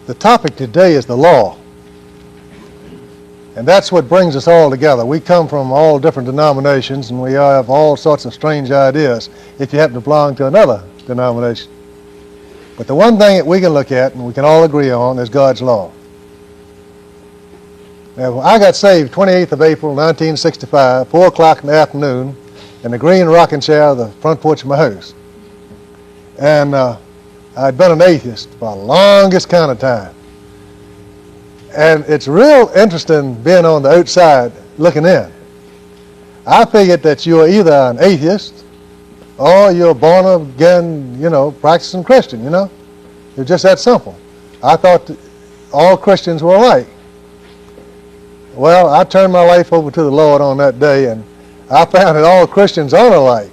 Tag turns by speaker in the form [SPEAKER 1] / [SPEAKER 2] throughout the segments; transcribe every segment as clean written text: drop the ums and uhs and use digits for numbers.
[SPEAKER 1] The topic today is the law. And that's what brings us all together. We come from all different denominations, and we have all sorts of strange ideas if you happen to belong to another denomination. But the one thing that we can look at and we can all agree on is God's law. Now, I got saved 28th of April, 1965, 4 o'clock in the afternoon, in the green rocking chair of the front porch of my house. And I'd been an atheist for the longest kind of time. And it's real interesting being on the outside looking in. I figured that you're either an atheist or you're born again, practicing Christian, It's just that simple. I thought that all Christians were alike. Well, I turned my life over to the Lord on that day, and I found that all Christians aren't alike.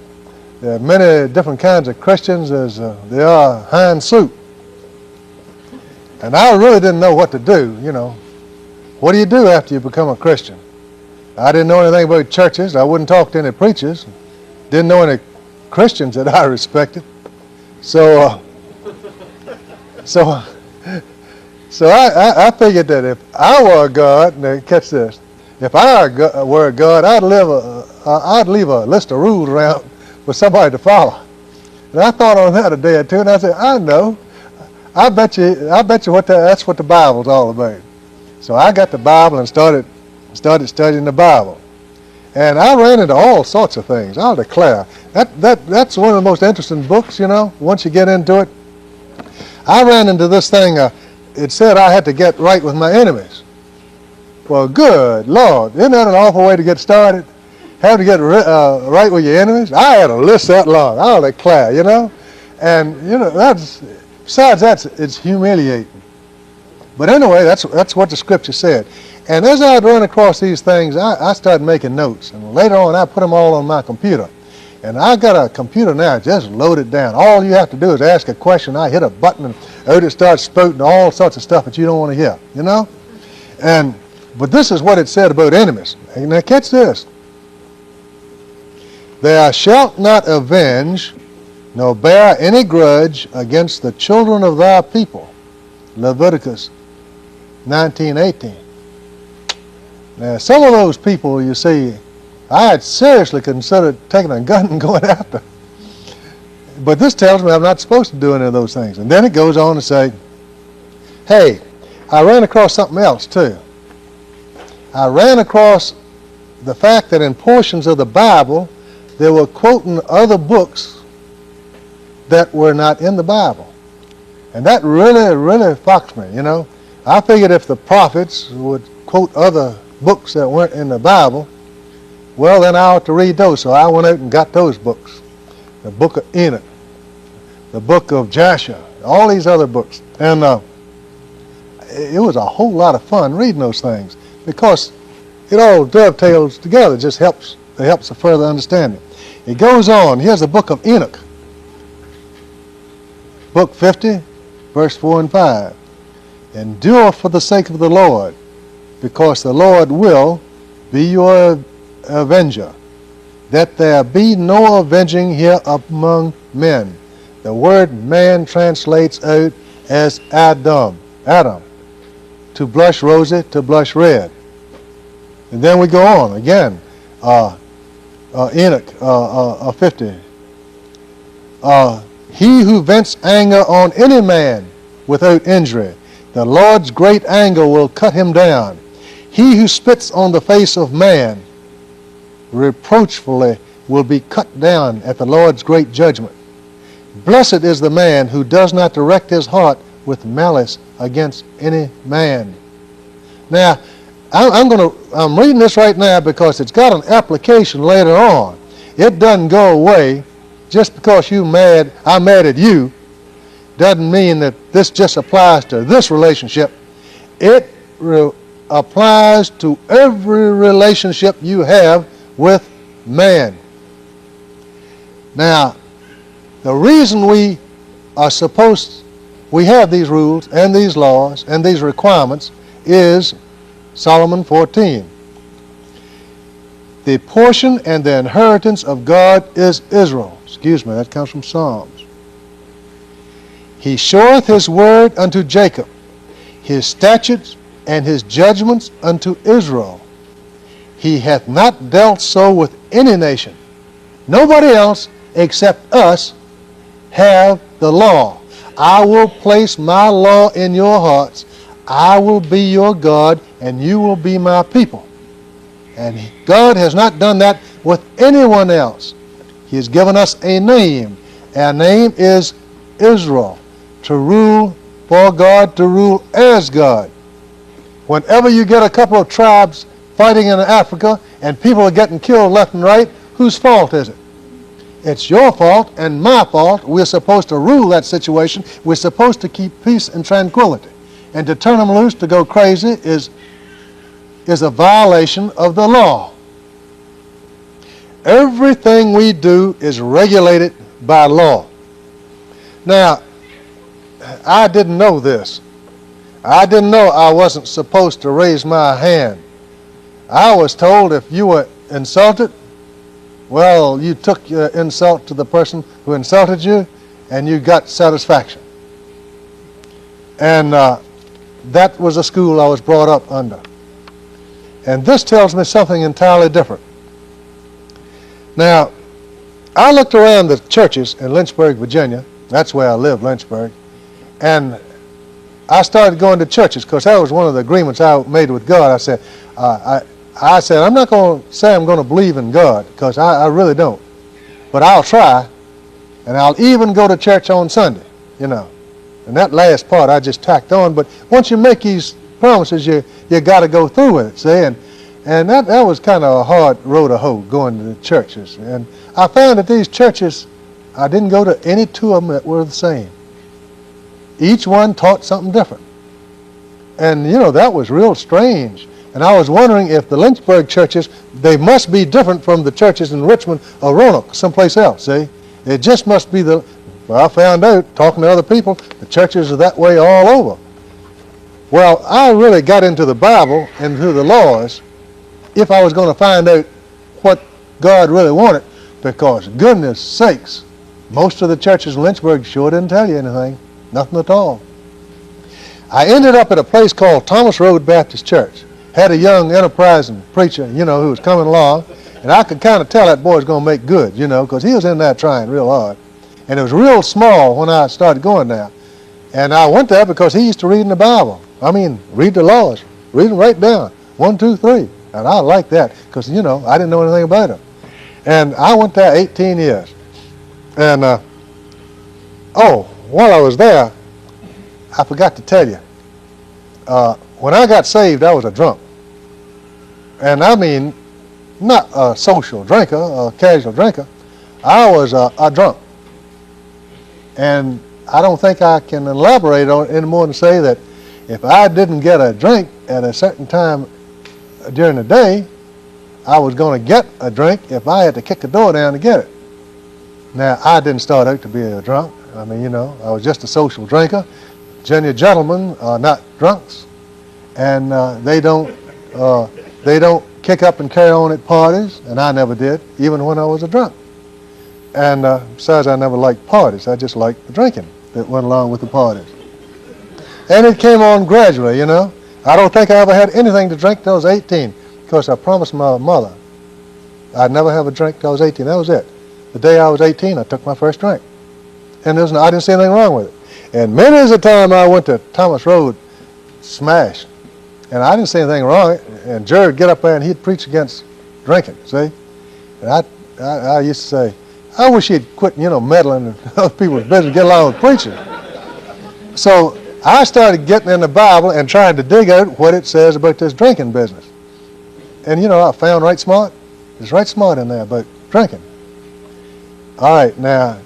[SPEAKER 1] There are many different kinds of Christians as there are hind soup. And I really didn't know what to do, What do you do after you become a Christian? I didn't know anything about churches. I wouldn't talk to any preachers. Didn't know any Christians that I respected. So I figured that if I were a God, now catch this, if I were a God, I'd leave a list of rules around for somebody to follow. And I thought on that a day or two, and I said, I know. I bet you that's what the Bible's all about. So I got the Bible and started studying the Bible. And I ran into all sorts of things, I'll declare. That's one of the most interesting books, once you get into it. I ran into this thing, it said I had to get right with my enemies. Well, good Lord, isn't that an awful way to get started? Have to get right with your enemies? I had a list that long, I'll declare, And, besides that, it's humiliating. But anyway, that's what the scripture said. And as I'd run across these things, I started making notes. And later on, I put them all on my computer. And I got a computer now just loaded down. All you have to do is ask a question. I hit a button and out it starts spouting all sorts of stuff that you don't want to hear, But this is what it said about enemies. Now catch this. Thou shalt not avenge, nor bear any grudge against the children of thy people. Leviticus 19:18. Now, some of those people, you see, I had seriously considered taking a gun and going after. But this tells me I'm not supposed to do any of those things. And then it goes on to say, hey, I ran across something else too. I ran across the fact that in portions of the Bible, they were quoting other books that were not in the Bible. And that really, really foxed me, I figured if the prophets would quote other books that weren't in the Bible, well, then I ought to read those. So I went out and got those books. The book of Enoch, the book of Joshua, all these other books. And it was a whole lot of fun reading those things because it all dovetails together. It just helps a further understanding. It goes on. Here's the book of Enoch. Book 50, verse 4 and 5. Endure for the sake of the Lord, because the Lord will be your avenger, that there be no avenging here among men. The word man translates out as Adam, to blush rosy, to blush red. And then we go on again, Enoch 50. He who vents anger on any man without injury, the Lord's great anger will cut him down. He who spits on the face of man reproachfully will be cut down at the Lord's great judgment. Blessed is the man who does not direct his heart with malice against any man. Now, I'm reading this right now because it's got an application later on. It doesn't go away just because I'm mad at you. Doesn't mean that this just applies to this relationship. It applies to every relationship you have with man. Now, the reason we have these rules and these laws and these requirements is Solomon 14. The portion and the inheritance of God is Israel. Excuse me, that comes from Psalms. He showeth his word unto Jacob, his statutes and his judgments unto Israel. He hath not dealt so with any nation. Nobody else except us have the law. I will place my law in your hearts. I will be your God, and you will be my people. And God has not done that with anyone else. He has given us a name. Our name is Israel, to rule for God, to rule as God. Whenever you get a couple of tribes fighting in Africa and people are getting killed left and right, whose fault is it? It's your fault and my fault. We're supposed to rule that situation. We're supposed to keep peace and tranquility. And to turn them loose to go crazy is a violation of the law. Everything we do is regulated by law. Now, I didn't know this. I didn't know I wasn't supposed to raise my hand. I was told if you were insulted, well, you took your insult to the person who insulted you and you got satisfaction. And that was a school I was brought up under. And this tells me something entirely different. Now, I looked around the churches in Lynchburg, Virginia. That's where I live, Lynchburg. And I started going to churches because that was one of the agreements I made with God. I said, I'm not going to say I'm going to believe in God because I really don't. But I'll try, and I'll even go to church on Sunday, you know. And that last part I just tacked on. But once you make these promises, you got to go through with it, see? And that was kind of a hard road to hoe, going to the churches. And I found that these churches, I didn't go to any two of them that were the same. Each one taught something different. And, you know, that was real strange. And I was wondering if the Lynchburg churches, they must be different from the churches in Richmond or Roanoke, someplace else, see? It just must be well, I found out, talking to other people, the churches are that way all over. Well, I really got into the Bible and to the laws if I was going to find out what God really wanted, because goodness sakes, most of the churches in Lynchburg sure didn't tell you anything, nothing at all. I ended up at a place called Thomas Road Baptist Church. Had a young enterprising preacher, you know, who was coming along, and I could kind of tell that boy was going to make good, you know, because he was in there trying real hard. And it was real small when I started going there. And I went there because he used to read in the Bible. I mean, read the laws, read them right down, 1, 2, 3. And I liked that because, you know, I didn't know anything about him. And I went there 18 years. And, while I was there, I forgot to tell you, when I got saved, I was a drunk. And I mean, not a social drinker, a casual drinker. I was a drunk. And I don't think I can elaborate on it any more than say that if I didn't get a drink at a certain time during the day, I was going to get a drink if I had to kick the door down to get it. Now, I didn't start out to be a drunk. I mean, you know, I was just a social drinker. Genuine gentlemen are not drunks, and they don't kick up and carry on at parties, and I never did, even when I was a drunk. And besides, I never liked parties. I just liked the drinking that went along with the parties. And it came on gradually, you know. I don't think I ever had anything to drink till I was 18, because I promised my mother I'd never have a drink till I was 18. That was it. The day I was 18, I took my first drink. And I didn't see anything wrong with it. And many is the time I went to Thomas Road, smashed. And I didn't see anything wrong with it. And Jerry would get up there and he'd preach against drinking, see? And I used to say, I wish he'd quit, you know, meddling in other people's business, get along with preaching. So I started getting in the Bible and trying to dig out what it says about this drinking business. And, you know, I found right smart. It's right smart in there about drinking. All right, now,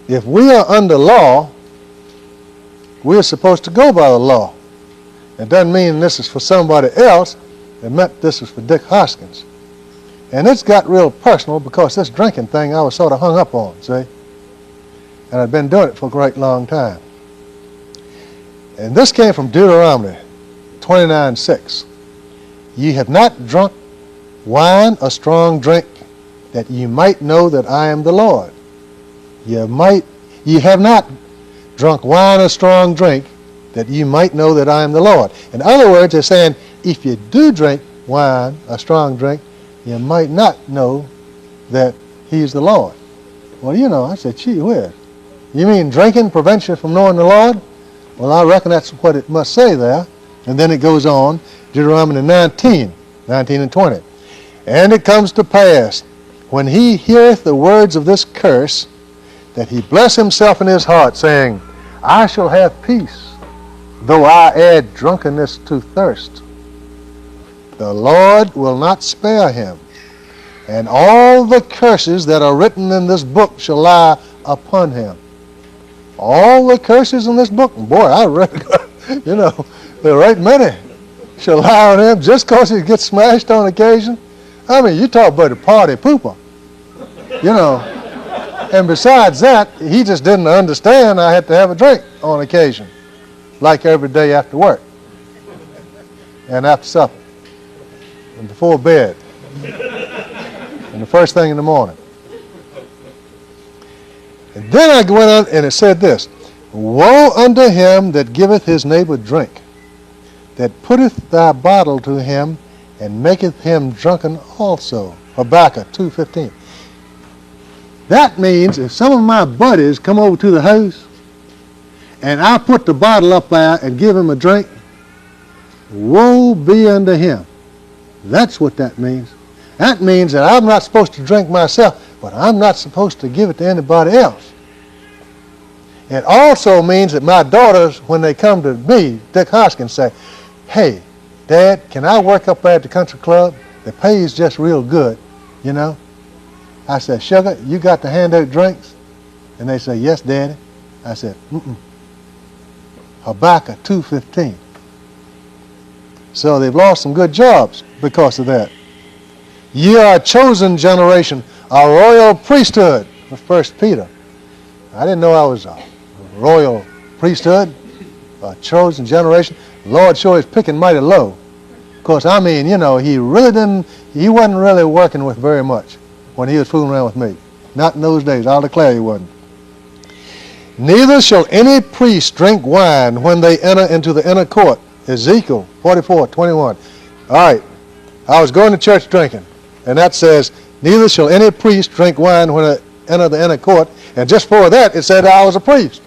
[SPEAKER 1] if we are under law, we're supposed to go by the law. It doesn't mean this is for somebody else. It meant this is for Dick Hoskins. And it's got real personal because this drinking thing I was sort of hung up on, see? And I'd been doing it for a great long time. And this came from Deuteronomy 29:6. Ye have not drunk wine or strong drink, that ye might know that I am the Lord. Ye have not drunk wine or strong drink, that you might know that I am the Lord. In other words, they're saying, if you do drink wine, a strong drink, you might not know that he's the Lord. Well, you know, I said, gee whiz. You mean drinking prevents you from knowing the Lord? Well, I reckon that's what it must say there. And then it goes on, Deuteronomy 19 and 20. And it comes to pass, when he heareth the words of this curse, that he bless himself in his heart, saying, I shall have peace, though I add drunkenness to thirst. The Lord will not spare him, and all the curses that are written in this book shall lie upon him. All the curses in this book, boy, I read, you know, there are right many shall lie on him just because he gets smashed on occasion. I mean, you talk about a party pooper, you know. And besides that, he just didn't understand I had to have a drink on occasion, like every day after work and after supper and before bed and the first thing in the morning. And then I went on and it said this, woe unto him that giveth his neighbor drink, that putteth thy bottle to him, and maketh him drunken also. Habakkuk 2:15. That means if some of my buddies come over to the house, and I put the bottle up there and give him a drink, woe be unto him. That's what that means. That means that I'm not supposed to drink myself, but I'm not supposed to give it to anybody else. It also means that my daughters, when they come to me, Dick Hoskins, say, hey, Dad, can I work up there at the country club? The pay is just real good, you know. I said, sugar, you got to hand out drinks? And they say, yes, Daddy. I said, Habakkuk 2:15. So they've lost some good jobs because of that. Ye are a chosen generation, a royal priesthood, 1 Peter. I didn't know I was a royal priesthood, a chosen generation. The Lord sure is picking mighty low. Of course, I mean, you know, he wasn't really working with very much when he was fooling around with me. Not in those days, I'll declare he wasn't. Neither shall any priest drink wine when they enter into the inner court. Ezekiel 44:21. All right, I was going to church drinking, and that says, neither shall any priest drink wine when they enter the inner court. And just for that, it said I was a priest.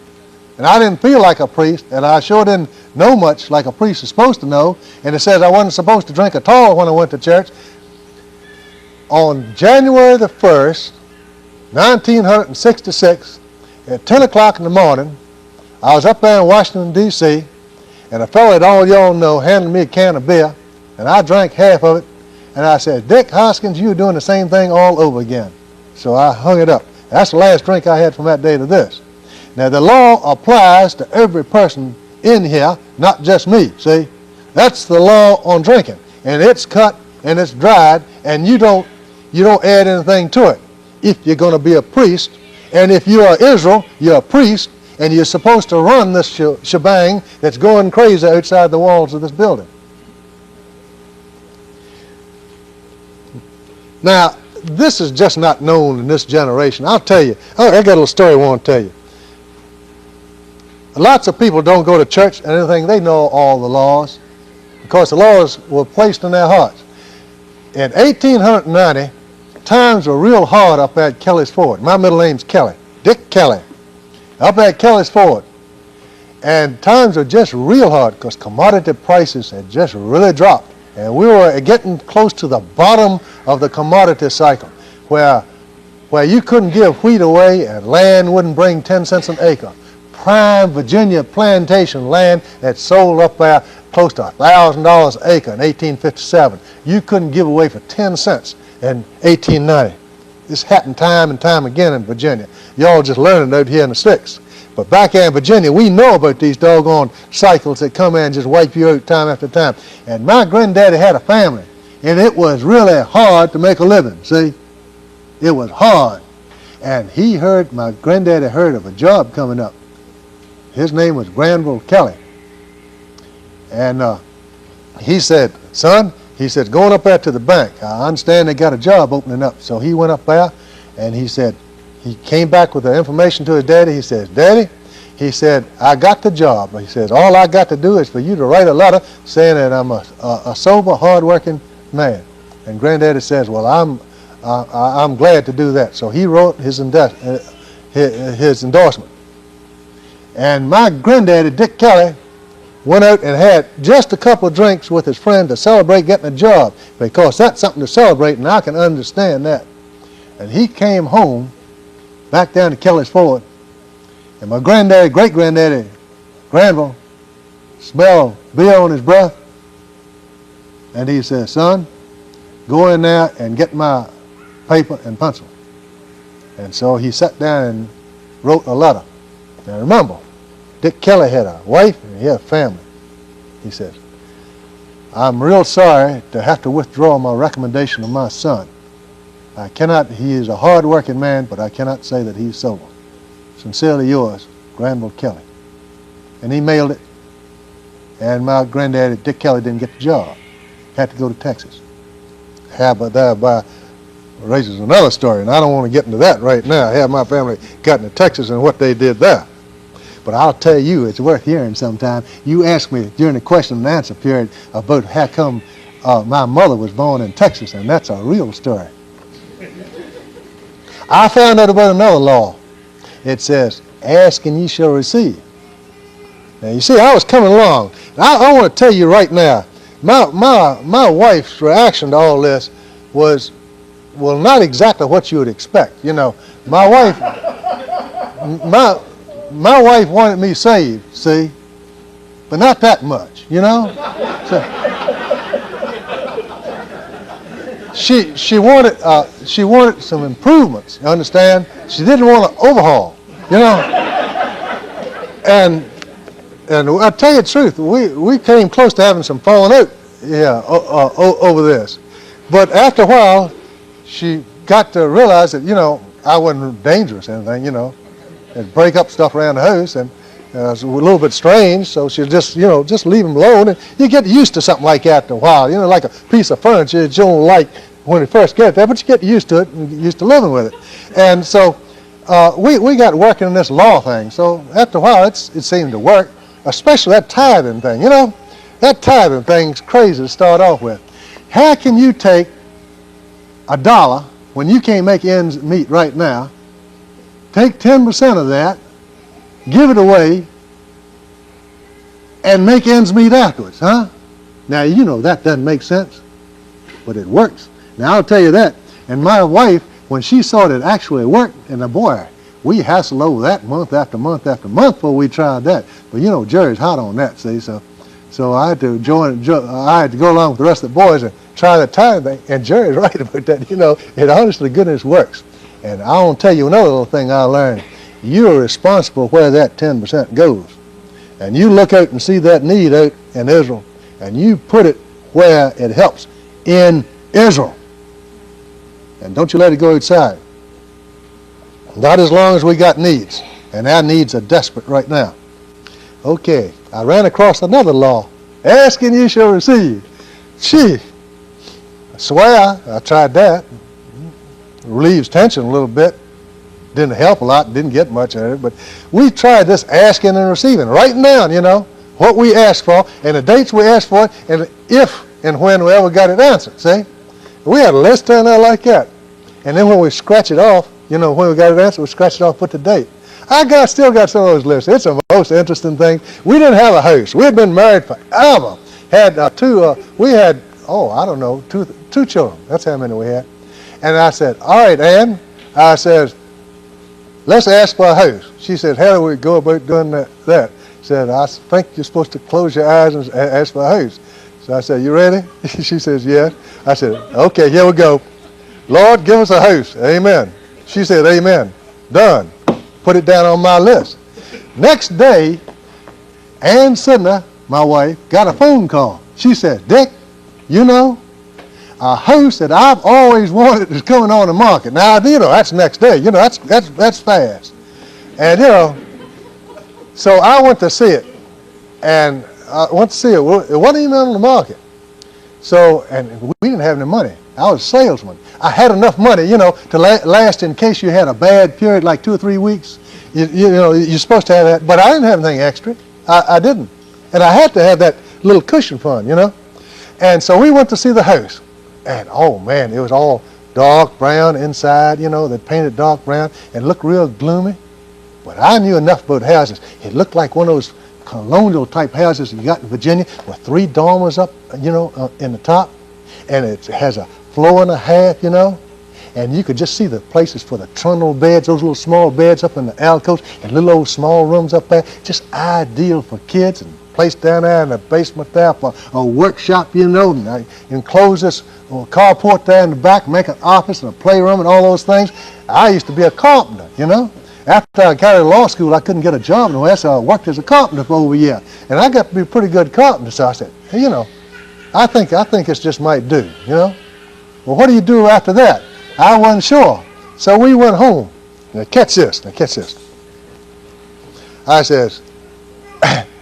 [SPEAKER 1] And I didn't feel like a priest, and I sure didn't know much like a priest is supposed to know. And it says I wasn't supposed to drink at all when I went to church. On January the 1st, 1966, at 10 o'clock in the morning, I was up there in Washington, D.C., and a fellow that all y'all know handed me a can of beer, and I drank half of it, and I said, Dick Hoskins, you're doing the same thing all over again. So I hung it up. That's the last drink I had from that day to this. Now, the law applies to every person in here, not just me, see? That's the law on drinking. And it's cut and it's dried, and you don't add anything to it. If you're going to be a priest, and if you are Israel, you're a priest, and you're supposed to run this shebang that's going crazy outside the walls of this building. Now, this is just not known in this generation. I'll tell you. I got a little story I want to tell you. Lots of people don't go to church and anything. They know all the laws because the laws were placed in their hearts. In 1890, times were real hard up at Kelly's Ford. My middle name's Kelly, Dick Kelly, up at Kelly's Ford. And times were just real hard because commodity prices had just really dropped. And we were getting close to the bottom of the commodity cycle where you couldn't give wheat away and land wouldn't bring 10 cents an acre. Prime Virginia plantation land that sold up there close to $1,000 an acre in 1857. You couldn't give away for 10 cents in 1890. This happened time and time again in Virginia. Y'all just learning out here in the sticks. But back in Virginia, we know about these doggone cycles that come in and just wipe you out time after time. And my granddaddy had a family, and it was really hard to make a living, see? It was hard. And my granddaddy heard of a job coming up. His name was Granville Kelly. And he said, son, he said, going up there to the bank. I understand they got a job opening up. So he went up there, and he said, he came back with the information to his daddy. He says, Daddy, He said, I got the job. He says, all I got to do is for you to write a letter saying that I'm a sober, hard-working man. And Granddaddy says, well, I'm glad to do that. So he wrote his endorsement. And my granddaddy, Dick Kelly, went out and had just a couple of drinks with his friend to celebrate getting a job, because that's something to celebrate, and I can understand that. And he came home back down to Kelly's Ford, and my granddaddy, great-granddaddy, Granville, smelled beer on his breath, and he said, son, go in there and get my paper and pencil. And so he sat down and wrote a letter. Now remember, Dick Kelly had a wife and he had a family. He says, I'm real sorry to have to withdraw my recommendation of my son. He is a hard-working man, but I cannot say that he's sober. Sincerely yours, Granville Kelly. And he mailed it, and my granddaddy, Dick Kelly, didn't get the job. Had to go to Texas. But that raises another story, and I don't want to get into that right now. How my family got into Texas and what they did there. But I'll tell you, it's worth hearing sometime. You asked me during the question and answer period about how come my mother was born in Texas, and that's a real story. I found out about another law. It says, ask and ye shall receive. Now you see, I was coming along. I want to tell you right now, my wife's reaction to all this was, well, not exactly what you would expect. You know, my wife wanted me saved, see, but not that much, you know. So, she wanted some improvements. You understand? She didn't want to overhaul, you know. And I tell you the truth, we came close to having some falling out, over this. But after a while, she got to realize that, you know, I wasn't dangerous or anything, you know. And break up stuff around the house, and it was a little bit strange, so she just leave them alone, and you get used to something like that after a while, you know, like a piece of furniture that you don't like when you first get there, but you get used to it and get used to living with it. And so we got working in this law thing, so after a while it seemed to work, especially that tithing thing, you know. That tithing thing's crazy to start off with. How can you take $1 when you can't make ends meet right now, take 10% of that, give it away, and make ends meet afterwards, huh? Now, you know that doesn't make sense, but it works. Now, I'll tell you that. And my wife, when she saw it actually worked, and boy, we hassled over that month after month after month before we tried that. But, you know, Jerry's hot on that, see, so I had to I had to go along with the rest of the boys and try that time thing, and Jerry's right about that, you know. It honestly, goodness, works. And I want to tell you another little thing I learned. You're responsible where that 10% goes. And you look out and see that need out in Israel, and you put it where it helps, in Israel. And don't you let it go outside. Not as long as we got needs, and our needs are desperate right now. Okay, I ran across another law. Ask and you shall receive. Gee, I swear I tried that. Relieves tension a little bit. Didn't help a lot, didn't get much out of it, but we tried this asking and receiving, writing down, you know, what we asked for and the dates we asked for it, and if and when we ever got it answered, see? We had a list down there like that. And then when we scratch it off, you know, when we got it answered, we scratch it off, put the date. Still got some of those lists. It's the most interesting thing. We didn't have a house. We had been married forever. We had two children. That's how many we had. And I said, all right, Ann, I says, let's ask for a house. She said, how do we go about doing that? Said, I think you're supposed to close your eyes and ask for a house. So I said, you ready? She says, yes. I said, okay, here we go. Lord, give us a house. Amen. She said, amen. Done. Put it down on my list. Next day, Ann Sidner, my wife, got a phone call. She said, Dick, you know, a house that I've always wanted is coming on the market. Now, you know, that's next day. You know, that's fast. And, you know, so I went to see it. And I went to see it. Well, it wasn't even on the market. So, and we didn't have any money. I was a salesman. I had enough money, you know, to last in case you had a bad period, like 2 or 3 weeks. You know, you're supposed to have that, but I didn't have anything extra. I didn't. And I had to have that little cushion fund, you know. And so we went to see the house. And, oh, man, it was all dark brown inside, you know. They painted dark brown and looked real gloomy. But I knew enough about houses. It looked like one of those colonial-type houses you got in Virginia with 3 dormers up, you know, in the top. And it has a floor and a half, you know. And you could just see the places for the trundle beds, those little small beds up in the alcoves, and little old small rooms up there. Just ideal for kids, and placed down there in the basement there for a workshop, you know. And I enclose this carport there in the back, make an office and a playroom and all those things. I used to be a carpenter, you know. After I got out of law school, I couldn't get a job nowhere, so I worked as a carpenter for over a year. And I got to be a pretty good carpenter, so I said, hey, you know, I think this just might do, you know. Well, what do you do after that? I wasn't sure. So we went home. Now catch this. I says,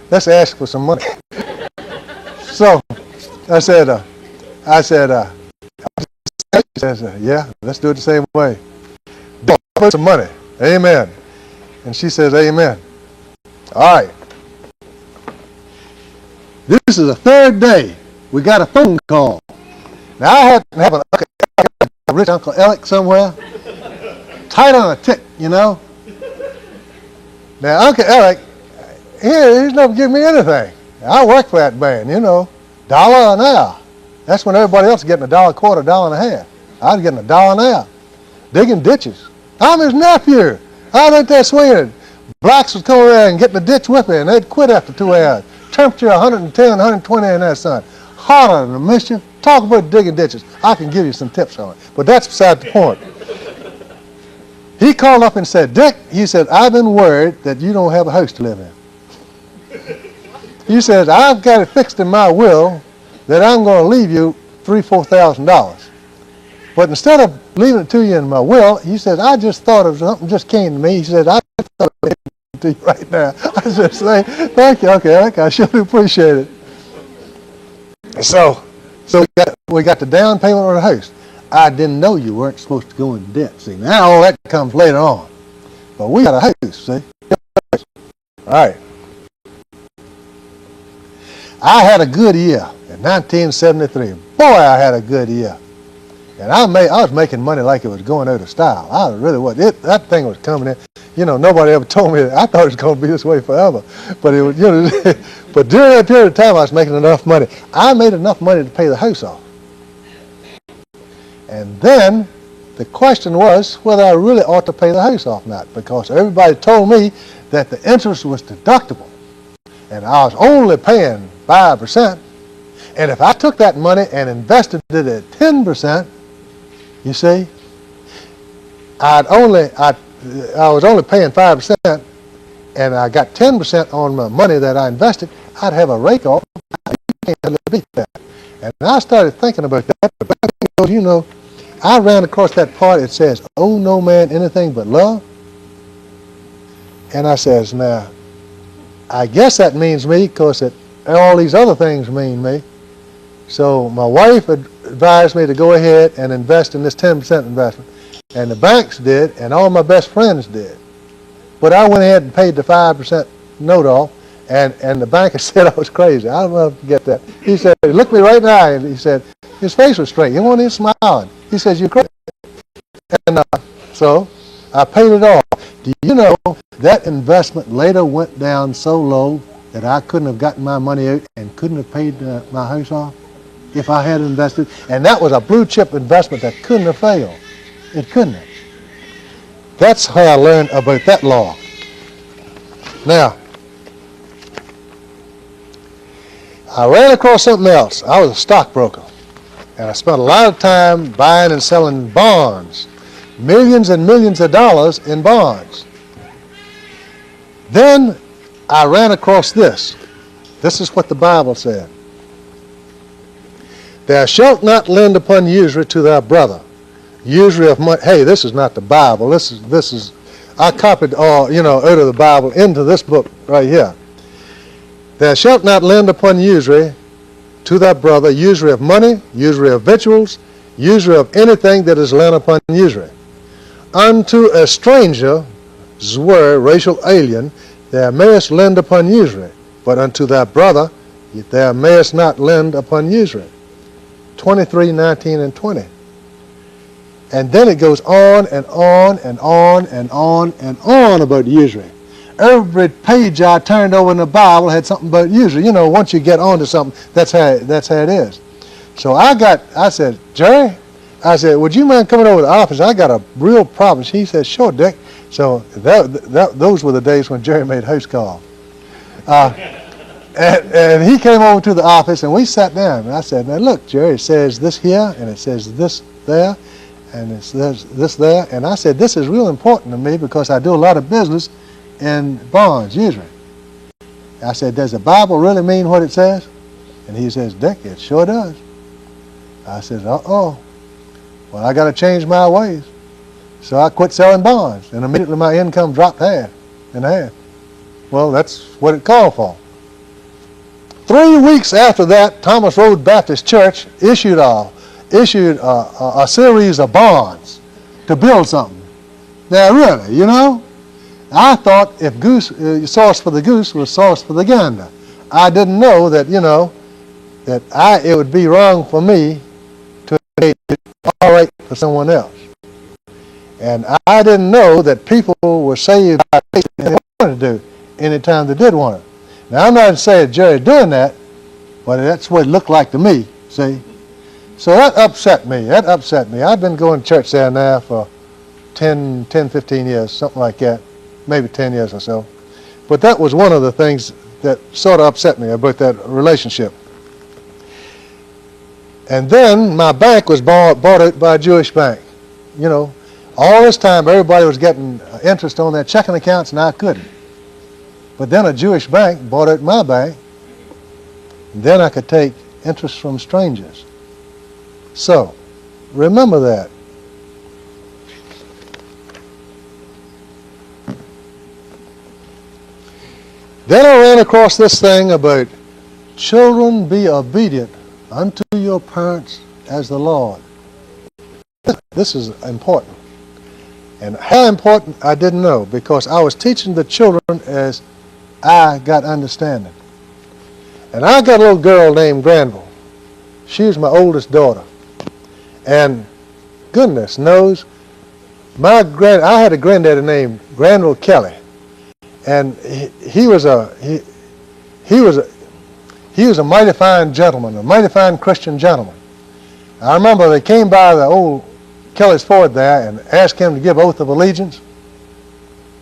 [SPEAKER 1] let's ask for some money. So I said, she says, yeah, let's do it the same way. Put some money. Amen. And she says, amen. All right. This is the 3rd day. We got a phone call. Now I had to have a rich Uncle Alec somewhere, tight on a tick, you know. Now Uncle Alec, he's never given me anything. I work for that man, you know, $1 an hour. That's when everybody else is getting $1.25, $1.50. I was getting $1 an hour, digging ditches. I'm his nephew. I went there swinging. Blacks would come around and get in the ditch with me, and they'd quit after 2 hours. Temperature 110, 120 in that sun. Hotter than the mischief. Talk about digging ditches. I can give you some tips on it, but that's beside the point. He called up and said, Dick, he said, I've been worried that you don't have a house to live in. He says, I've got it fixed in my will that I'm going to leave you $3,000, $4,000. But instead of leaving it to you in my will, he says, I just thought of something just came to me. He said, I thought of it to you right now. I said, thank you, okay, I sure do appreciate it. So we got the down payment on the house. I didn't know you weren't supposed to go in debt. See, now all that comes later on. But we got a house, see? All right. I had a good year in 1973. Boy, I had a good year. And I was making money like it was going out of style. I really was. That thing was coming in. You know, nobody ever told me that. I thought it was going to be this way forever. But it was, you know, but during that period of time, I was making enough money. I made enough money to pay the house off. And then the question was whether I really ought to pay the house off or not, because everybody told me that the interest was deductible. And I was only paying 5%. And if I took that money and invested it at 10%, you see, I was only paying 5%, and I got 10% on my money that I invested. I'd have a rake off. You can't beat that. And I started thinking about that. But you know, I ran across that part. It says, "Owe no man anything but love." And I says, now, I guess that means me, because all these other things mean me. So my wife advised me to go ahead and invest in this 10% investment. And the banks did, and all my best friends did. But I went ahead and paid the 5% note off, and the banker said I was crazy. I don't know if you get that. He said, he looked me right in the eye, and he said, his face was straight. He wasn't even smiling. He says, you're crazy. And so I paid it off. Do you know that investment later went down so low that I couldn't have gotten my money out and couldn't have paid my house off if I had invested? And that was a blue chip investment that couldn't have failed. It couldn't have. That's how I learned about that law. Now, I ran across something else. I was a stockbroker, and I spent a lot of time buying and selling bonds, millions and millions of dollars in bonds. Then I ran across this. This is what the Bible said. Thou shalt not lend upon usury to thy brother. Usury of money. Hey, this is not the Bible. This is. I copied all, out of the Bible into this book right here. Thou shalt not lend upon usury to thy brother, usury of money, usury of victuals, usury of anything that is lent upon usury. Unto a stranger were racial alien, thou mayest lend upon usury, but unto thy brother thou mayest not lend upon usury. 23, 19, and 20. And then it goes on and on and on and on and on about usury. Every page I turned over in the Bible had something about usury. You know, once you get onto something, that's how it is. So I said, Jerry, I said, would you mind coming over to the office? I got a real problem. He said, sure, Dick. So those were the days when Jerry made house calls. And he came over to the office, and we sat down. And I said, now look, Jerry, it says this here, and it says this there, and it says this there. And I said, this is real important to me because I do a lot of business in bonds, usually. I said, does the Bible really mean what it says? And he says, Dick, it sure does. I said, uh-oh. Well, I got to change my ways. So I quit selling bonds, and immediately my income dropped half in half. Well, that's what it called for. 3 weeks after that, Thomas Road Baptist Church issued a series of bonds to build something. Now, really, you know, I thought if sauce for the goose was sauce for the gander. I didn't know that, you know, that it would be wrong for me to make it all right for someone else. And I didn't know that people were saved by faith and they wanted to do anytime they did want it. Now, I'm not saying Jerry's doing that, but that's what it looked like to me, see? So that upset me. I've been going to church there now for 10, 15 years, something like that, maybe 10 years or so. But that was one of the things that sort of upset me about that relationship. And then my bank was bought out by a Jewish bank. You know, all this time everybody was getting interest on their checking accounts and I couldn't. But then a Jewish bank bought out my bank, and then I could take interest from strangers. So, remember that. Then I ran across this thing about children be obedient unto your parents as the Lord. This is important. And how important, I didn't know, because I was teaching the children as I got understanding. And I got a little girl named Granville. She was my oldest daughter. And goodness knows, I had a granddaddy named Granville Kelly. And he was a mighty fine gentleman, a mighty fine Christian gentleman. I remember they came by the old Kelly's Ford there and asked him to give oath of allegiance.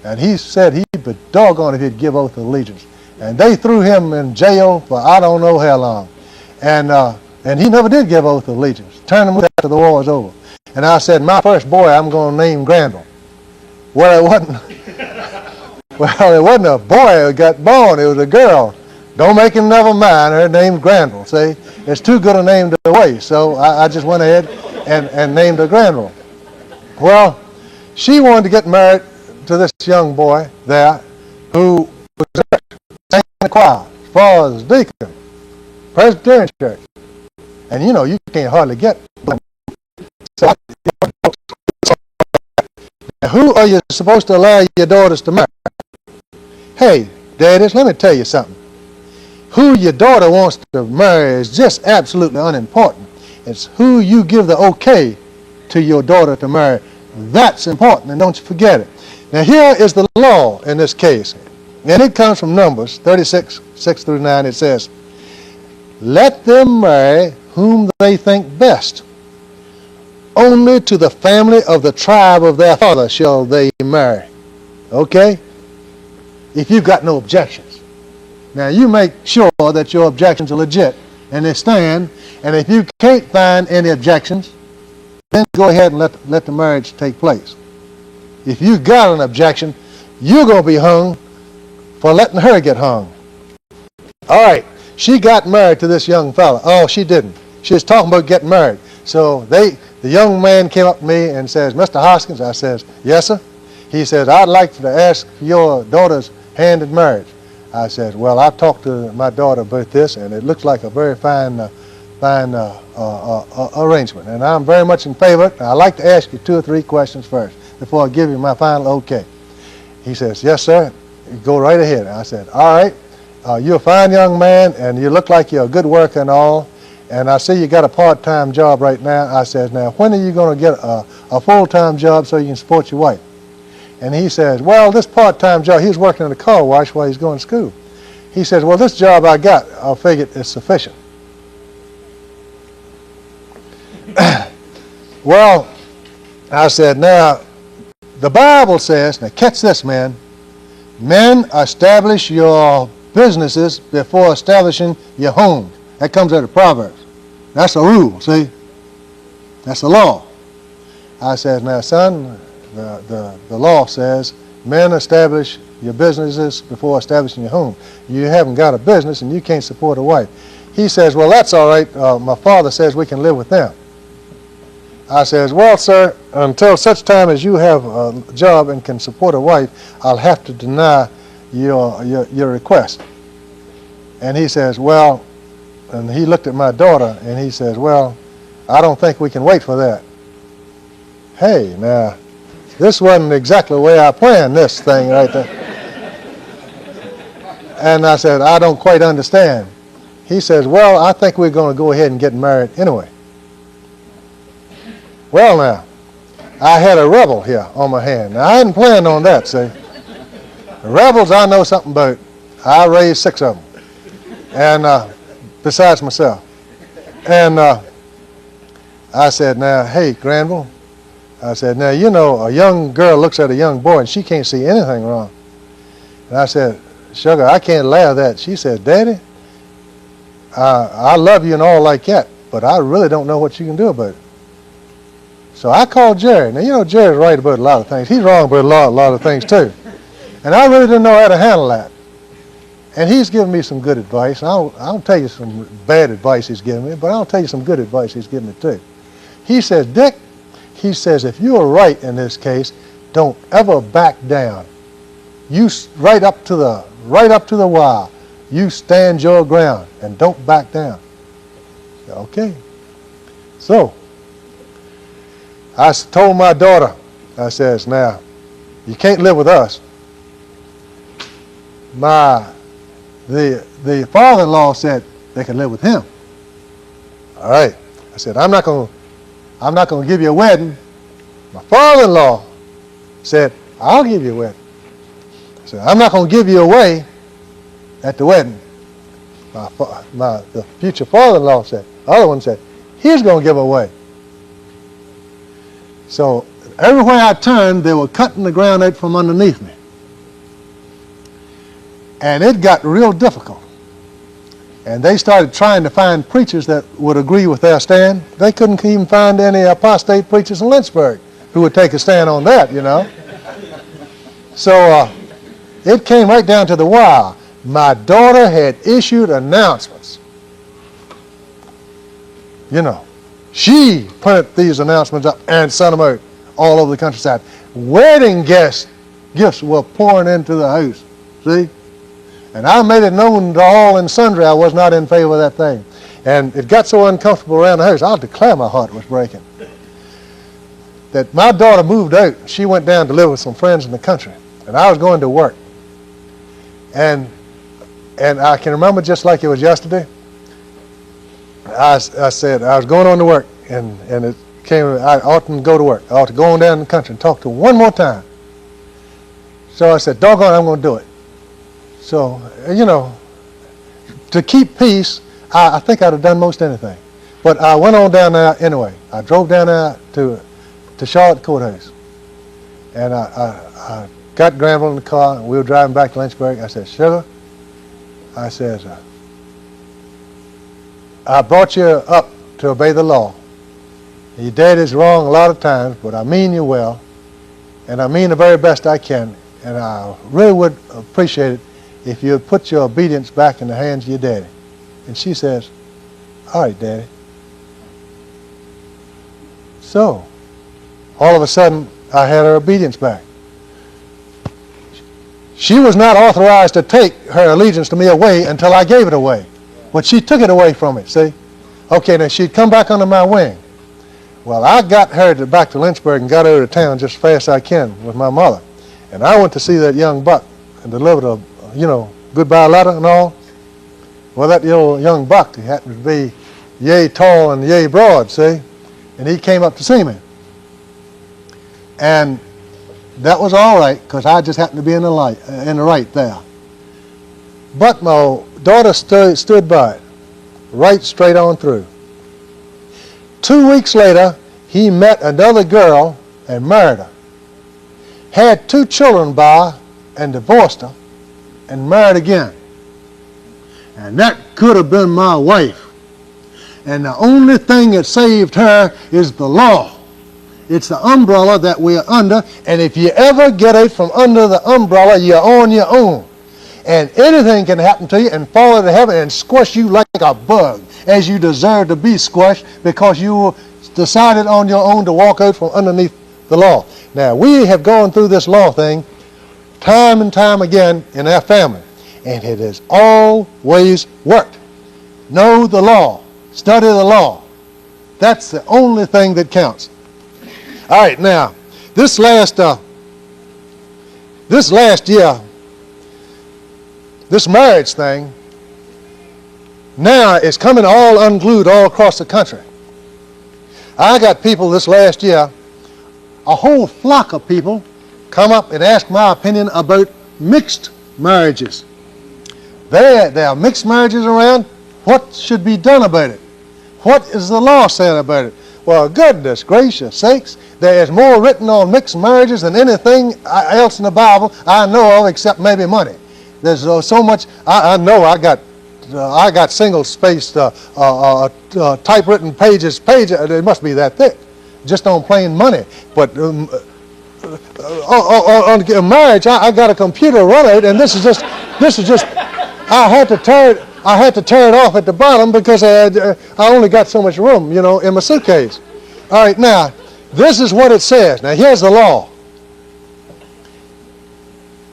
[SPEAKER 1] And he said he'd be doggone if he'd give oath of allegiance. And they threw him in jail for I don't know how long. And he never did give oath of allegiance. Turned him loose after the war was over. And I said, my first boy I'm going to name Granville. Well, it wasn't a boy who got born. It was a girl. Don't make him never mind. Her name's Granville. See, it's too good a name to waste. So I just went ahead and named her Granville. Well, she wanted to get married to this young boy there who was sang in the choir, as far as deacon, Presbyterian church. And you know, you can't hardly get. So, who are you supposed to allow your daughters to marry? Hey, daddies, let me tell you something. Who your daughter wants to marry is just absolutely unimportant. It's who you give the okay to your daughter to marry. That's important, and don't you forget it. Now here is the law in this case, and it comes from Numbers 36, 6 through 9. It says, let them marry whom they think best. Only to the family of the tribe of their father shall they marry. Okay? If you've got no objections. Now you make sure that your objections are legit and they stand, and if you can't find any objections, then go ahead and let the marriage take place. If you got an objection, you're going to be hung for letting her get hung. All right, she got married to this young fella. Oh, she didn't. She was talking about getting married. So the young man came up to me and says, Mr. Hoskins, I says, yes, sir. He says, I'd like to ask your daughter's hand in marriage. I said, well, I've talked to my daughter about this, and it looks like a very fine arrangement, and I'm very much in favor. I'd like to ask you 2 or 3 questions first before I give you my final okay. He says, yes, sir. Go right ahead. I said, all right. You're a fine young man, and you look like you're a good worker and all. And I see you got a part-time job right now. I said, now, when are you going to get a full-time job so you can support your wife? And he says, well, this part-time job, he was working in a car wash while he's going to school. He says, well, this job I got, I figured is sufficient. Well, I said, now, the Bible says, now catch this, man. Men establish your businesses before establishing your home. That comes out of Proverbs. That's a rule, see? That's the law. I said, now, son, the law says men establish your businesses before establishing your home. You haven't got a business and you can't support a wife. He says, well, that's all right. My father says we can live with them. I says, well, sir, until such time as you have a job and can support a wife, I'll have to deny your request. And he says, well, and he looked at my daughter and he says, well, I don't think we can wait for that. Hey, now, this wasn't exactly the way I planned this thing right there. And I said, I don't quite understand. He says, well, I think we're going to go ahead and get married anyway. Well, now, I had a rebel here on my hand. Now, I hadn't planned on that, see. The rebels I know something about. I raised 6 of them, and besides myself. And I said, now, hey, Granville, I said, now, you know, a young girl looks at a young boy, and she can't see anything wrong. And I said, sugar, I can't allow that. She said, Daddy, I love you and all like that, but I really don't know what you can do about it. So I called Jerry. Now, you know, Jerry's right about a lot of things. He's wrong about a lot of things, too. And I really didn't know how to handle that. And he's given me some good advice. I'll tell you some bad advice he's given me, but I'll tell you some good advice he's given me, too. He says, Dick, he says, if you are right in this case, don't ever back down. You right up to the wire. You stand your ground and don't back down. Okay. So I told my daughter, I says, now, you can't live with us. The father-in-law said they could live with him. All right. I said, I'm not going to give you a wedding. My father-in-law said, I'll give you a wedding. I said, I'm not going to give you away at the wedding. The future father-in-law said, the other one said, he's going to give away. So everywhere I turned, they were cutting the ground out from underneath me. And it got real difficult. And they started trying to find preachers that would agree with their stand. They couldn't even find any apostate preachers in Lynchburg who would take a stand on that, you know. So it came right down to the wire. My daughter had issued announcements. You know, she put these announcements up and sent them out all over the countryside. Wedding gifts were pouring into the house, see? And I made it known to all and sundry I was not in favor of that thing. And it got so uncomfortable around the house, I'll declare my heart was breaking. That my daughter moved out. She went down to live with some friends in the country. And I was going to work. And I can remember just like it was yesterday. I said I was going on to work, and it came, I ought to go to work. I ought to go on down in the country and talk to her one more time. So I said, doggone, I'm going to do it. So, you know, to keep peace, I think I'd have done most anything. But I went on down there anyway. I drove down there to Charlotte Courthouse. And I got Granville in the car, and we were driving back to Lynchburg. I said, Sugar, I says, I brought you up to obey the law. Your daddy's wrong a lot of times, but I mean you well, and I mean the very best I can, and I really would appreciate it if you would put your obedience back in the hands of your daddy. And she says, all right, Daddy. So, all of a sudden, I had her obedience back. She was not authorized to take her allegiance to me away until I gave it away. But she took it away from me, see? Okay, now she'd come back under my wing. Well, I got her back to Lynchburg and got her to town just as fast as I can with my mother. And I went to see that young buck and delivered a, goodbye letter and all. Well, that young buck, he happened to be yay tall and yay broad, see? And he came up to see me. And that was all right, because I just happened to be in the right there. But my daughter stood by it, right straight on through. 2 weeks later, he met another girl and married her. Had 2 children by her and divorced her and married again. And that could have been my wife. And the only thing that saved her is the law. It's the umbrella that we are under, and if you ever get out from under the umbrella, you're on your own. And anything can happen to you and fall into heaven and squash you like a bug, as you deserve to be squashed because you decided on your own to walk out from underneath the law. Now, we have gone through this law thing time and time again in our family, and it has always worked. Know the law. Study the law. That's the only thing that counts. All right, now, this last year, this marriage thing now is coming all unglued all across the country. I got people this last year, a whole flock of people come up and ask my opinion about mixed marriages. There are mixed marriages around. What should be done about it? What is the law saying about it? Well, goodness gracious sakes, there is more written on mixed marriages than anything else in the Bible I know of except maybe money. There's so much. I know I got single-spaced typewritten pages. They must be that thick, just on plain money. But on marriage, I got a computer run it, and this is just. I had to tear it off at the bottom because I only got so much room, in my suitcase. All right, now, this is what it says. Now, here's the law.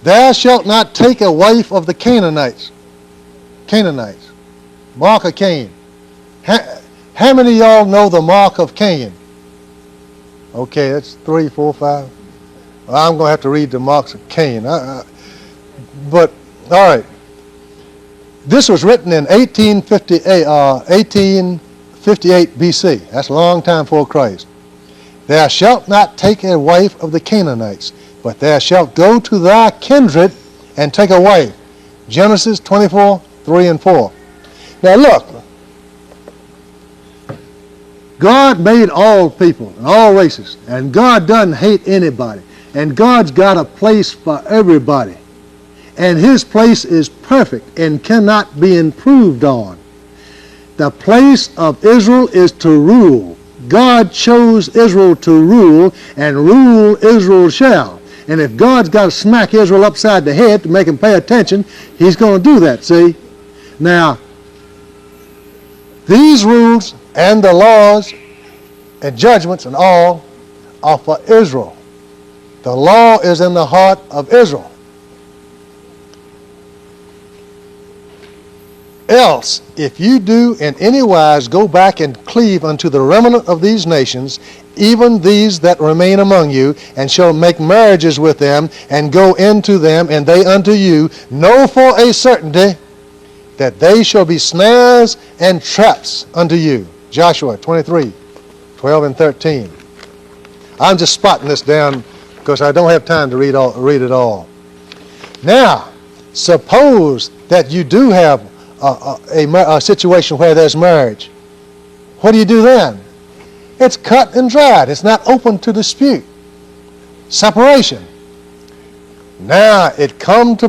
[SPEAKER 1] Thou shalt not take a wife of the Canaanites. Mark of Cain. How many of y'all know the mark of Cain? Okay, that's 3, 4, 5. Well, I'm going to have to read the marks of Cain. But, all right. This was written in 1858 BC. That's a long time before Christ. Thou shalt not take a wife of the Canaanites, but thou shalt go to thy kindred and take a wife. Genesis 24, 3 and 4. Now look, God made all people and all races, and God doesn't hate anybody, and God's got a place for everybody. And his place is perfect and cannot be improved on. The place of Israel is to rule. God chose Israel to rule, and rule Israel shall. And if God's got to smack Israel upside the head to make him pay attention, he's going to do that, see? Now, these rules and the laws and judgments and all are for Israel. The law is in the heart of Israel. Else, if you do in any wise go back and cleave unto the remnant of these nations, even these that remain among you, and shall make marriages with them, and go into them, and they unto you, know for a certainty that they shall be snares and traps unto you. Joshua 23, 12 and 13. I'm just spotting this down because I don't have time to read it all. Now, suppose that you do have a situation where there's marriage. What do you do then? It's cut and dried. It's not open to dispute. Separation. Now it came to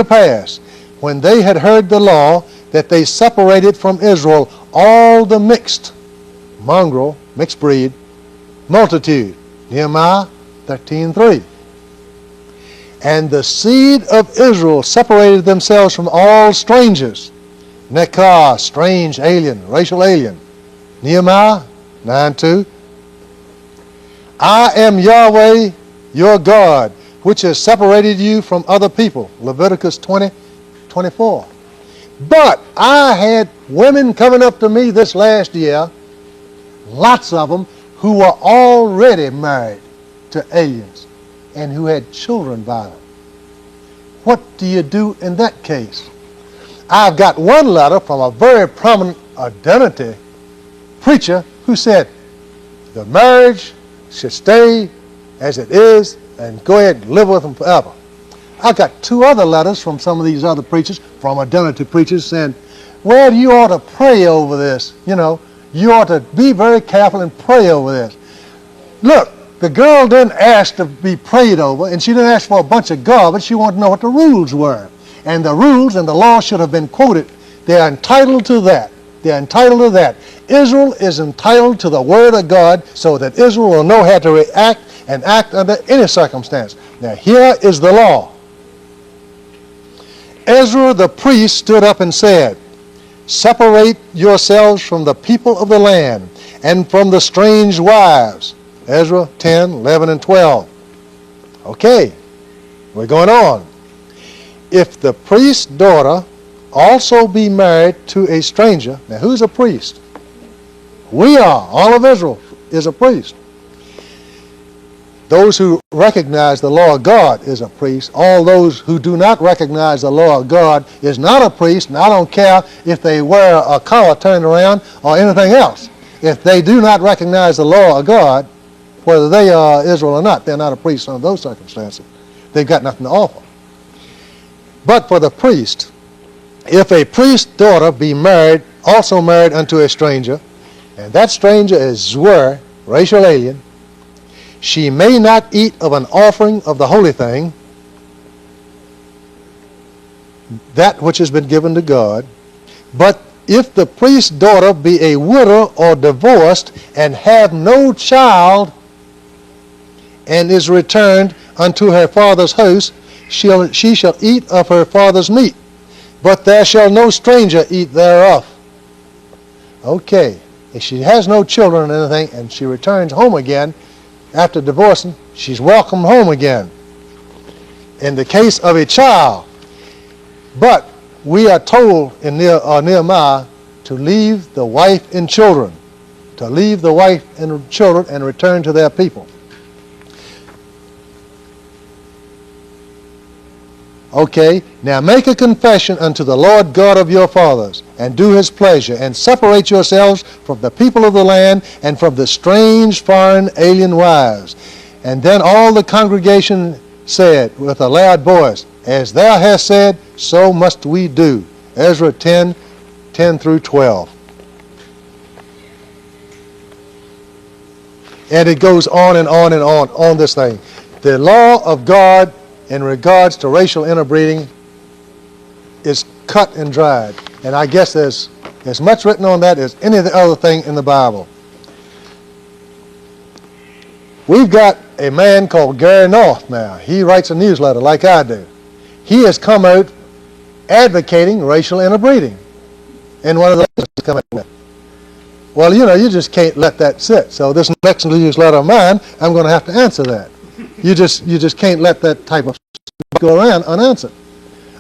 [SPEAKER 1] pass when they had heard the law that they separated from Israel all the mixed mongrel, mixed breed, multitude. Nehemiah 13:3. And the seed of Israel separated themselves from all strangers. Nekah, strange, alien, racial alien. Nehemiah 9:2. I am Yahweh, your God, which has separated you from other people. Leviticus 20:24. But I had women coming up to me this last year, lots of them, who were already married to aliens. and who had children by them. What do you do in that case? I've got one letter from a very prominent identity preacher who said the marriage should stay as it is and go ahead and live with them forever. I've got two other letters from some of these other preachers, from identity preachers, saying, well, you ought to pray over this. You know, you ought to be very careful and pray over this. Look, the girl didn't ask to be prayed over, and she didn't ask for a bunch of garbage. She wanted to know what the rules were. And the rules and the law should have been quoted. They're entitled to that. They're entitled to that. Israel is entitled to the Word of God so that Israel will know how to react and act under any circumstance. Now, here is the law. Ezra the priest stood up and said, separate yourselves from the people of the land and from the strange wives. Ezra 10, 11, and 12. Okay, we're going on. If the priest's daughter also be married to a stranger, now who's a priest? We are. All of Israel is a priest. Those who recognize the law of God is a priest. All those who do not recognize the law of God is not a priest, and I don't care if they wear a collar turned around or anything else. If they do not recognize the law of God, whether they are Israel or not, they're not a priest under those circumstances. They've got nothing to offer. But for the priest, if a priest's daughter be married, also married unto a stranger, and that stranger is Zwer, racial alien, she may not eat of an offering of the holy thing, that which has been given to God. But if the priest's daughter be a widow or divorced and have no child, and is returned unto her father's house, she shall eat of her father's meat, but there shall no stranger eat thereof. Okay, if she has no children or anything, and she returns home again after divorcing, she's welcomed home again. In the case of a child, but we are told in Nehemiah to leave the wife and children, to leave the wife and children and return to their people. Okay, now make a confession unto the Lord God of your fathers, and do his pleasure, and separate yourselves from the people of the land, and from the strange, foreign, alien wives. And then all the congregation said with a loud voice, as thou hast said, so must we do. Ezra 10, 10 through 12. And it goes on and on and on this thing. The law of God in regards to racial interbreeding is cut and dried. And I guess there's as much written on that as any other thing in the Bible. We've got a man called Gary North now. He writes a newsletter like I do. He has come out advocating racial interbreeding in one of the letters he's come out with. Well, you know, you just can't let that sit. So this next newsletter of mine, I'm going to have to answer that. You just can't let that type of stuff go around unanswered.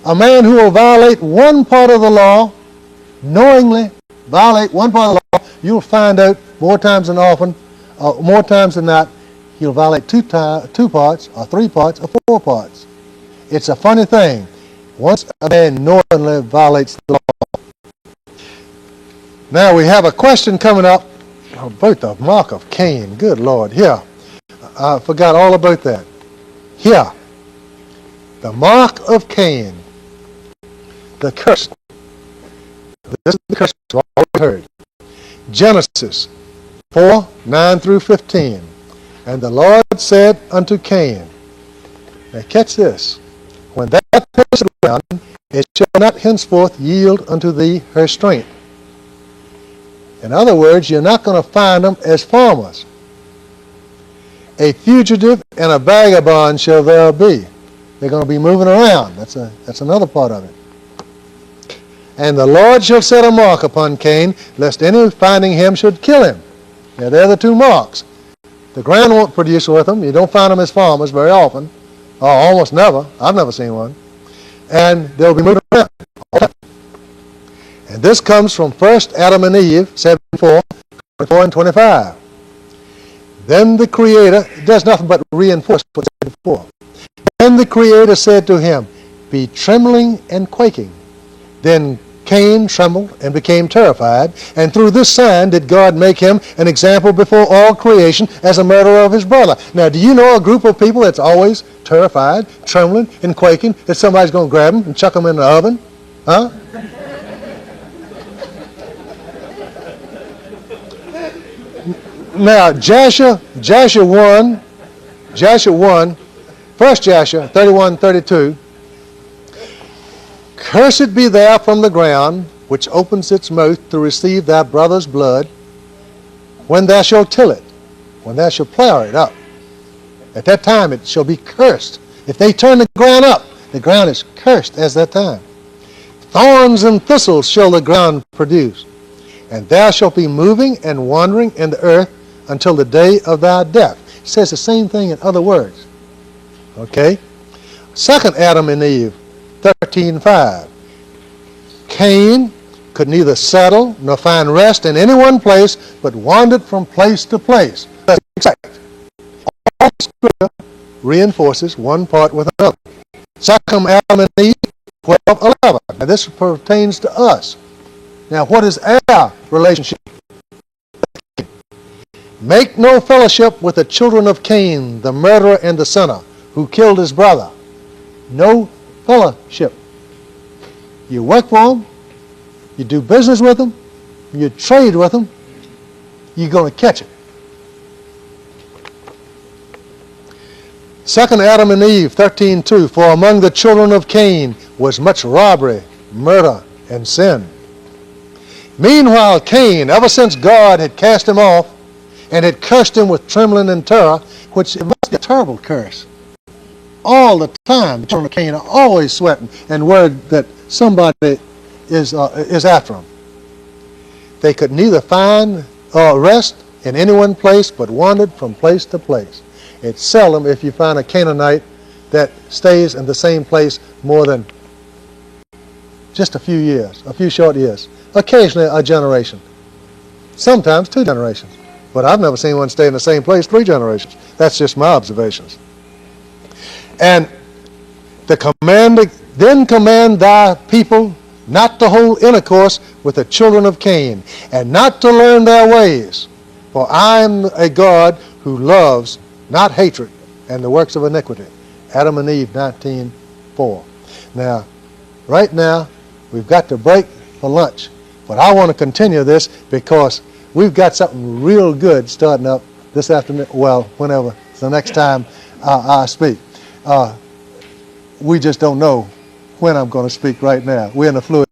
[SPEAKER 1] A man who will violate one part of the law, knowingly violate one part of the law, you'll find out more times than not, he'll violate two parts, or 3 parts, or 4 parts. It's a funny thing. Once a man knowingly violates the law. Now we have a question coming up about the mark of Cain. Good Lord, here. I forgot all about that. Here, the mark of Cain, the curse. This is the curse we've already heard. Genesis 4, 9 through 15. And the Lord said unto Cain, now catch this, when thou puttest ground, it shall not henceforth yield unto thee her strength. In other words, you're not going to find them as farmers. A fugitive and a vagabond shall there be. They're going to be moving around. That's another part of it. And the Lord shall set a mark upon Cain, lest any finding him should kill him. Now, they're the 2 marks. The ground won't produce with them. You don't find them as farmers very often, or almost never. I've never seen one. And they'll be moving around all the time. And this comes from 1 Adam and Eve, 7:4, 24 and 25. Then the Creator does nothing but reinforce what's said before. Then the Creator said to him, be trembling and quaking. Then Cain trembled and became terrified, and through this sign did God make him an example before all creation as a murderer of his brother. Now, do you know a group of people that's always terrified, trembling, and quaking that somebody's going to grab them and chuck them in the oven? Huh? Now, Joshua 1, 1 Joshua 31:32. Cursed be thou from the ground, which opens its mouth to receive thy brother's blood, when thou shalt till it, when thou shalt plow it up. At that time it shall be cursed. If they turn the ground up, the ground is cursed as that time. Thorns and thistles shall the ground produce, and thou shalt be moving and wandering in the earth until the day of thy death. It says the same thing in other words. Okay? Second Adam and Eve, 13:5. Cain could neither settle nor find rest in any one place, but wandered from place to place. That's exact. All Scripture reinforces one part with another. Second Adam and Eve, 12:11. Now this pertains to us. Now what is our relationship? Make no fellowship with the children of Cain, the murderer and the sinner, who killed his brother. No fellowship. You work for them, you do business with them, you trade with them, you're going to catch it. Second Adam and Eve, 13:2. For among the children of Cain was much robbery, murder, and sin. Meanwhile, Cain, ever since God had cast him off and had cursed him with trembling and terror, which it must be a terrible curse. All the time, the children of Cain are always sweating and worried that somebody is after them. They could neither find rest in any one place, but wandered from place to place. It's seldom if you find a Canaanite that stays in the same place more than just a few years, a few short years. Occasionally a generation. Sometimes 2 generations. But I've never seen one stay in the same place 3 generations. That's just my observations. And then command thy people not to hold intercourse with the children of Cain, and not to learn their ways. For I am a God who loves, not hatred, and the works of iniquity. Adam and Eve 19:4. Now, right now, we've got to break for lunch. But I want to continue this because we've got something real good starting up this afternoon. Well, whenever, the next time I speak. We just don't know when I'm going to speak right now. We're in a fluid